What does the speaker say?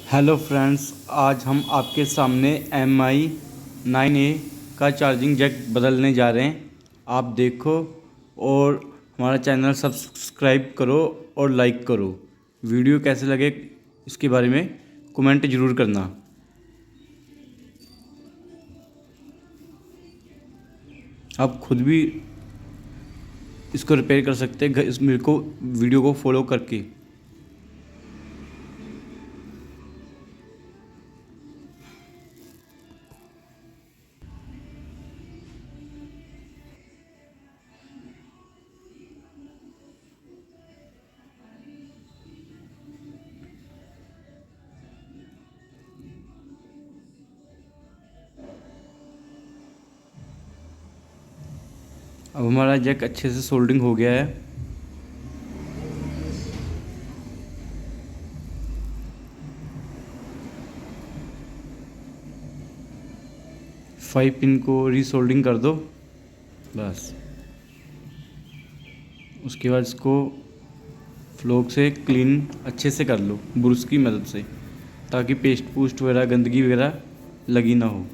Hello friends, आज हम आपके सामने MI 9A का चार्जिंग जैक बदलने जा रहे हैं। आप देखो और हमारा चैनल सब्सक्राइब करो और लाइक करो। वीडियो कैसे लगे इसके बारे में कमेंट ज़रूर करना। आप खुद भी इसको रिपेयर कर सकते हैं इस मेरे को वीडियो को फॉलो करके। अब हमारा जैक अच्छे से सोल्डिंग हो गया है। फाइव पिन को रीसोल्डिंग कर दो बस। उसके बाद इसको फ्लोक से क्लीन अच्छे से कर लो ब्रश की मदद से, ताकि पेस्ट पूस्ट वगैरह गंदगी वगैरह लगी ना हो।